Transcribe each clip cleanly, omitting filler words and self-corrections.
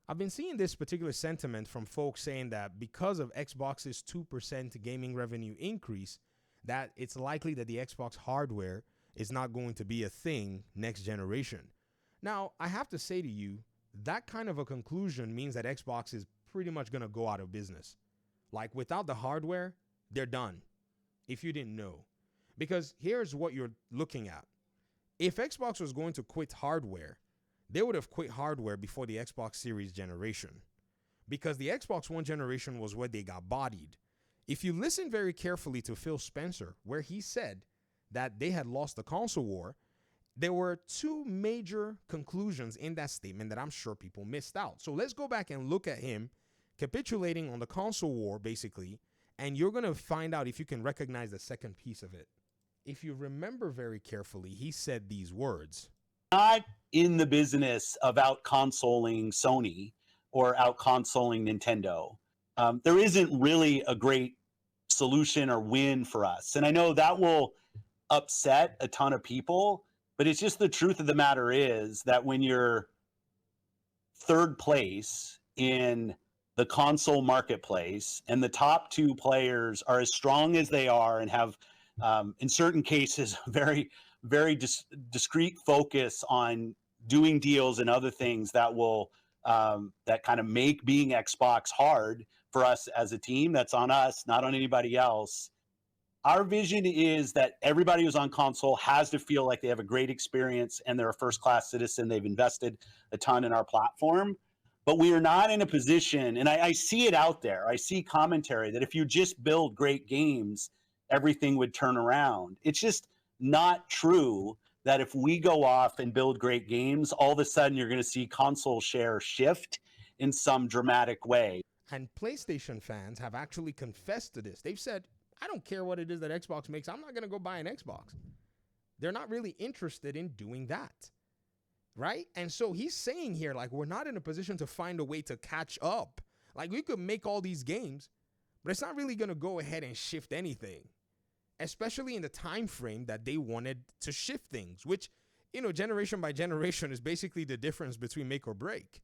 I've been seeing this particular sentiment from folks saying that because of Xbox's 2% gaming revenue increase, that it's likely that the Xbox hardware is not going to be a thing next generation. Now, I have to say to you, that kind of a conclusion means that Xbox is pretty much going to go out of business. Like without the hardware, they're done. If you didn't know. Because here's what you're looking at. If Xbox was going to quit hardware, they would have quit hardware before the Xbox Series generation. Because the Xbox One generation was where they got bodied. If you listen very carefully to Phil Spencer, where he said that they had lost the console war, there were two major conclusions in that statement that I'm sure people missed out. So let's go back and look at him capitulating on the console war, basically, and you're going to find out if you can recognize the second piece of it. If you remember very carefully, he said these words. Not in the business of out-consoling Sony or out-consoling Nintendo. There isn't really a great solution or win for us. And I know that will upset a ton of people, but it's just the truth of the matter is that when you're third place in the console marketplace and the top two players are as strong as they are and have, in certain cases, very, very discrete focus on doing deals and other things that will that kind of make being Xbox hard for us as a team. That's on us, not on anybody else. Our vision is that everybody who's on console has to feel like they have a great experience and they're a first-class citizen. They've invested a ton in our platform. But we are not in a position, and I see it out there. I see commentary that if you just build great games, everything would turn around. It's just not true that if we go off and build great games, all of a sudden you're going to see console share shift in some dramatic way. And PlayStation fans have actually confessed to this. They've said, I don't care what it is that Xbox makes. I'm not going to go buy an Xbox. They're not really interested in doing that. Right? And so he's saying here, like, we're not in a position to find a way to catch up. Like, we could make all these games, but it's not really going to go ahead and shift anything, especially in the time frame that they wanted to shift things, which, you know, generation by generation is basically the difference between make or break.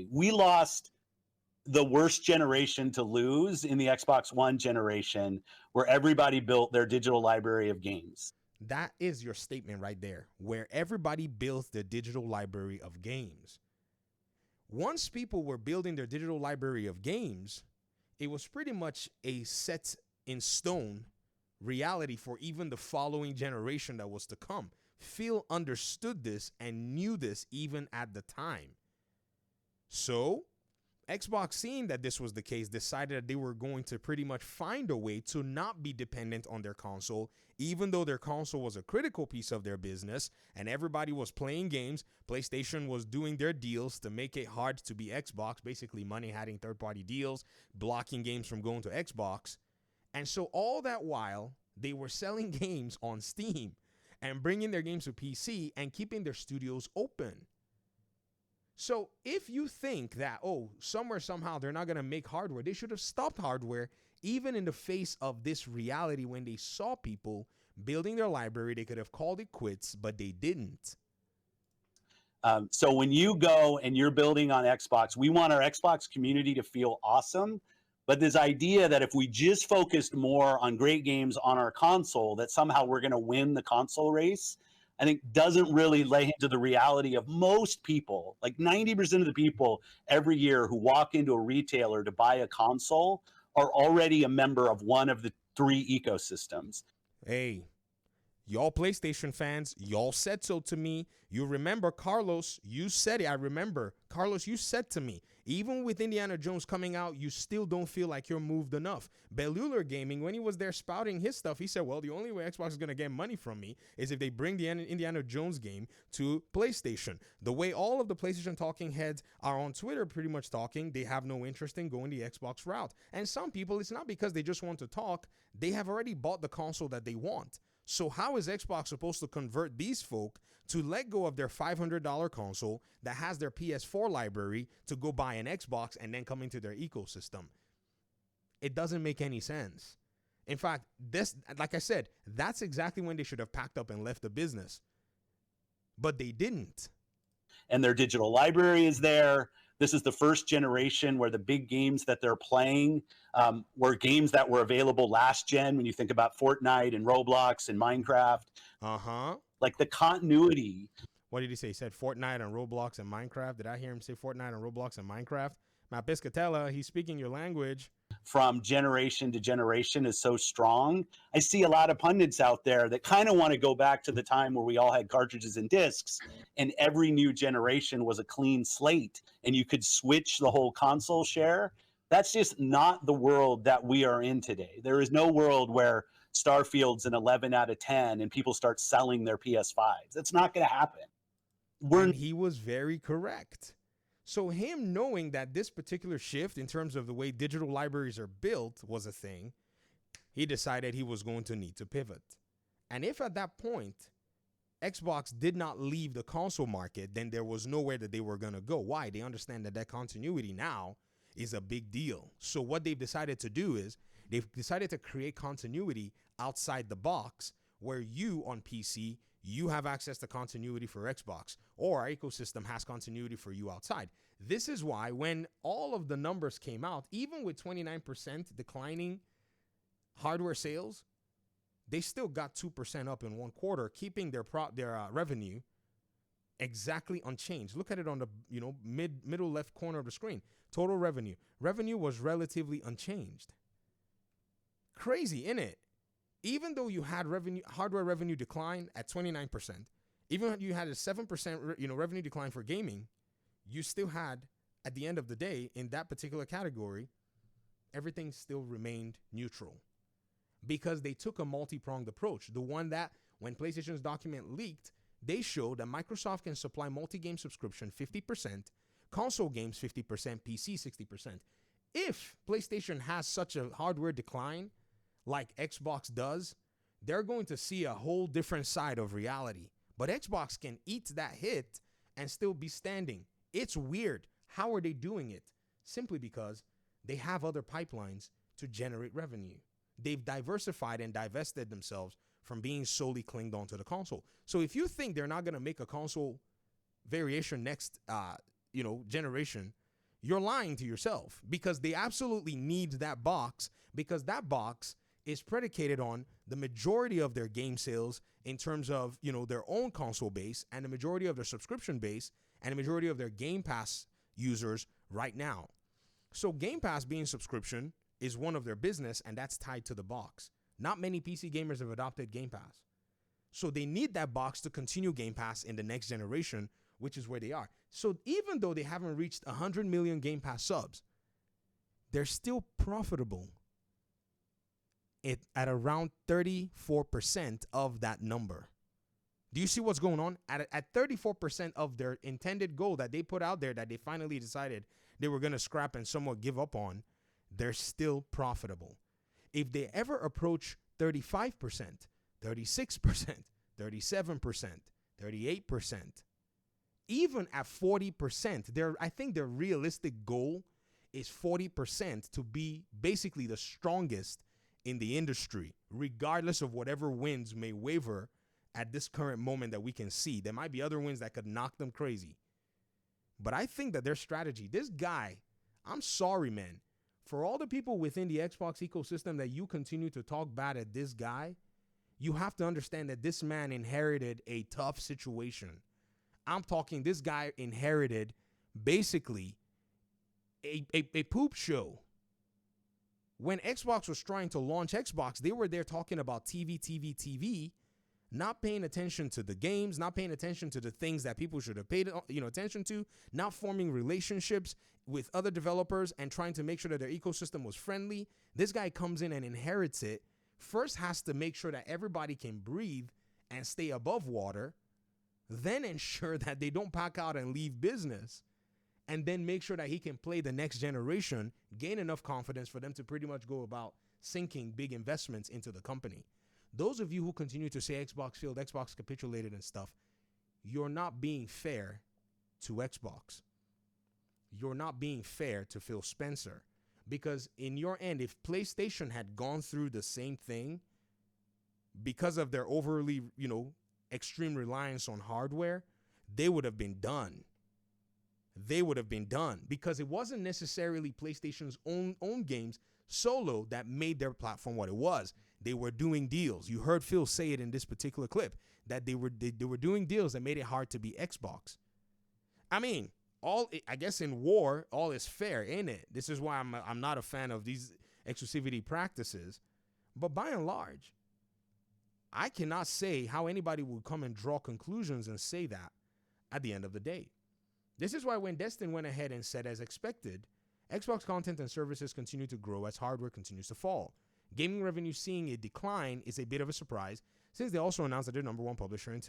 We lost the worst generation to lose in the Xbox One generation, where everybody built their digital library of games. That is your statement right there, where everybody builds their digital library of games. Once people were building their digital library of games, it was pretty much a set in stone reality for even the following generation that was to come. Phil understood this and knew this even at the time. So Xbox, seeing that this was the case, decided that they were going to pretty much find a way to not be dependent on their console, even though their console was a critical piece of their business and everybody was playing games. PlayStation was doing their deals to make it hard to be Xbox, basically money hiding third-party deals, blocking games from going to Xbox. And so all that while, they were selling games on Steam and bringing their games to PC and keeping their studios open. So if you think that, somewhere, somehow, they're not going to make hardware, they should have stopped hardware even in the face of this reality. When they saw people building their library, they could have called it quits, but they didn't. So when you go and you're building on Xbox, we want our Xbox community to feel awesome. But this idea that if we just focused more on great games on our console, that somehow we're going to win the console race, I think doesn't really lay into the reality of most people. Like 90% of the people every year who walk into a retailer to buy a console are already a member of one of the three ecosystems. Hey, y'all PlayStation fans, y'all said so to me. You remember, Carlos, you said it. I remember. Carlos, you said to me, even with Indiana Jones coming out, you still don't feel like you're moved enough. Bellular Gaming, when he was there spouting his stuff, he said, well, the only way Xbox is going to get money from me is if they bring the Indiana Jones game to PlayStation. The way all of the PlayStation talking heads are on Twitter pretty much talking, they have no interest in going the Xbox route. And some people, it's not because they just want to talk. They have already bought the console that they want. So how is Xbox supposed to convert these folk to let go of their $500 console that has their PS4 library to go buy an Xbox and then come into their ecosystem? It doesn't make any sense. In fact, this, like I said, that's exactly when they should have packed up and left the business. But they didn't. And their digital library is there. This is the first generation where the big games that they're playing were games that were available last gen. When you think about Fortnite and Roblox and Minecraft, like the continuity. What did he say? He said Fortnite and Roblox and Minecraft. Did I hear him say Fortnite and Roblox and Minecraft? Matt Piscatella, he's speaking your language. From generation to generation is so strong. I see a lot of pundits out there that kind of want to go back to the time where we all had cartridges and discs and every new generation was a clean slate and you could switch the whole console share. That's just not the world that we are in today. There is no world where Starfield's an 11 out of 10 and people start selling their PS5s. That's not going to happen. And he was very correct. So him knowing that this particular shift in terms of the way digital libraries are built was a thing, he decided he was going to need to pivot. And if at that point, Xbox did not leave the console market, then there was nowhere that they were going to go. Why? They understand that continuity now is a big deal. So what they've decided to do is they've decided to create continuity outside the box where you on PC, you have access to continuity for Xbox, or our ecosystem has continuity for you outside. This is why when all of the numbers came out, even with 29% declining hardware sales, they still got 2% up in one quarter, keeping their revenue exactly unchanged. Look at it on the middle left corner of the screen. Total revenue. Revenue was relatively unchanged. Crazy, innit? Even though you had hardware revenue decline at 29%, even though you had a 7% revenue decline for gaming, you still had, at the end of the day, in that particular category, everything still remained neutral. Because they took a multi-pronged approach. The one that, when PlayStation's document leaked, they showed that Microsoft can supply multi-game subscription 50%, console games 50%, PC 60%. If PlayStation has such a hardware decline like Xbox does, they're going to see a whole different side of reality. But Xbox can eat that hit and still be standing. It's weird. How are they doing it? Simply because they have other pipelines to generate revenue. They've diversified and divested themselves from being solely clinged onto the console. So if you think they're not going to make a console variation next generation, you're lying to yourself, because they absolutely need that box, because that box is predicated on the majority of their game sales in terms of, their own console base and the majority of their subscription base and the majority of their Game Pass users right now. So Game Pass being subscription is one of their business, and that's tied to the box. Not many PC gamers have adopted Game Pass. So they need that box to continue Game Pass in the next generation, which is where they are. So even though they haven't reached 100 million Game Pass subs, they're still profitable at around 34% of that number. Do you see what's going on? At 34% of their intended goal that they put out there, that they finally decided they were going to scrap and somewhat give up on, they're still profitable. If they ever approach 35%, 36%, 37%, 38%, even at 40%, I think their realistic goal is 40% to be basically the strongest in the industry, regardless of whatever wins may waver at this current moment that we can see. There might be other wins that could knock them crazy. But I think that their strategy, this guy, I'm sorry, man, for all the people within the Xbox ecosystem that you continue to talk bad at this guy, you have to understand that this man inherited a tough situation. I'm talking, this guy inherited basically a poop show. When Xbox was trying to launch Xbox, they were there talking about TV, not paying attention to the games, not paying attention to the things that people should have paid attention to, not forming relationships with other developers and trying to make sure that their ecosystem was friendly. This guy comes in and inherits it. First has to make sure that everybody can breathe and stay above water, then ensure that they don't pack out and leave business, and then make sure that he can play the next generation, gain enough confidence for them to pretty much go about sinking big investments into the company. Those of you who continue to say Xbox failed, Xbox capitulated and stuff, you're not being fair to Xbox. You're not being fair to Phil Spencer. Because in your end, if PlayStation had gone through the same thing because of their overly, extreme reliance on hardware, they would have been done. they would have been done, because it wasn't necessarily PlayStation's own games solo that made their platform what it was. They were doing deals. You heard Phil say it in this particular clip, that they were doing deals that made it hard to be Xbox. I mean, I guess in war, all is fair, ain't it? This is why I'm not a fan of these exclusivity practices. But by and large, I cannot say how anybody would come and draw conclusions and say that at the end of the day. This is why when Destin went ahead and said, as expected, Xbox content and services continue to grow as hardware continues to fall. Gaming revenue seeing a decline is a bit of a surprise, since they also announced that they're number one publisher on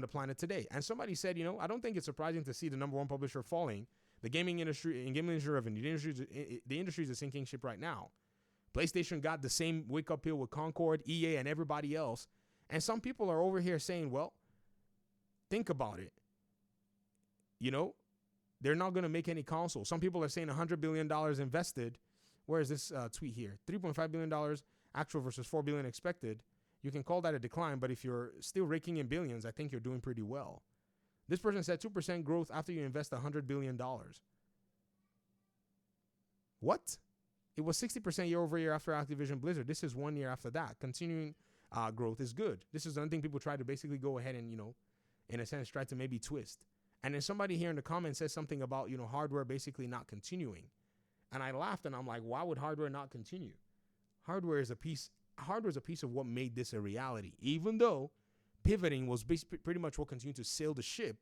the planet today. And somebody said, I don't think it's surprising to see the number one publisher falling. The gaming industry revenue, the industry is a sinking ship right now. PlayStation got the same wake-up call with Concord, EA, and everybody else. And some people are over here saying, well, think about it. They're not going to make any consoles. Some people are saying $100 billion invested. Where is this tweet here? $3.5 billion actual versus $4 billion expected. You can call that a decline, but if you're still raking in billions, I think you're doing pretty well. This person said 2% growth after you invest $100 billion. What? It was 60% year over year after Activision Blizzard. This is 1 year after that. Continuing growth is good. This is something people try to basically go ahead and, in a sense, try to maybe twist. And then somebody here in the comments says something about, hardware basically not continuing. And I laughed and I'm like, why would hardware not continue? Hardware is a piece of what made this a reality, even though pivoting was pretty much what continued to sail the ship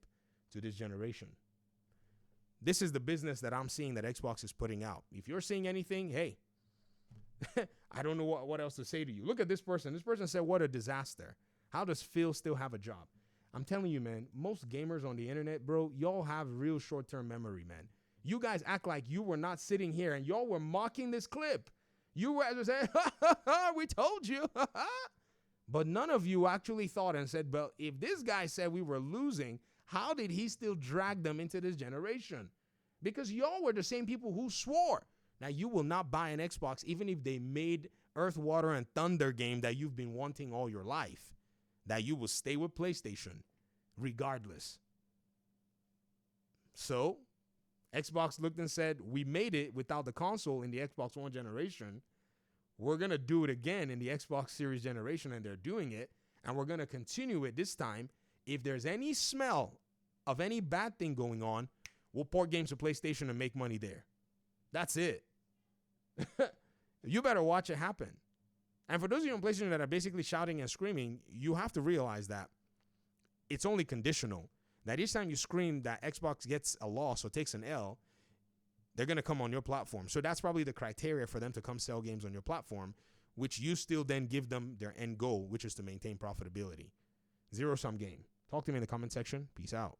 to this generation. This is the business that I'm seeing that Xbox is putting out. If you're seeing anything, hey, I don't know what else to say to you. Look at this person. This person said, what a disaster. How does Phil still have a job? I'm telling you, man, most gamers on the internet, bro, y'all have real short-term memory, man. You guys act like you were not sitting here and y'all were mocking this clip. You were saying, we told you. But none of you actually thought and said, well, if this guy said we were losing, how did he still drag them into this generation? Because y'all were the same people who swore. Now, you will not buy an Xbox even if they made Earth, Water, and Thunder game that you've been wanting all your life. That you will stay with PlayStation regardless. So, Xbox looked and said, we made it without the console in the Xbox One generation. We're going to do it again in the Xbox Series generation, and they're doing it. And we're going to continue it this time. If there's any smell of any bad thing going on, we'll port games to PlayStation and make money there. That's it. You better watch it happen. And for those of you on PlayStation that are basically shouting and screaming, you have to realize that it's only conditional. That each time you scream that Xbox gets a loss or takes an L, they're going to come on your platform. So that's probably the criteria for them to come sell games on your platform, which you still then give them their end goal, which is to maintain profitability. Zero-sum game. Talk to me in the comment section. Peace out.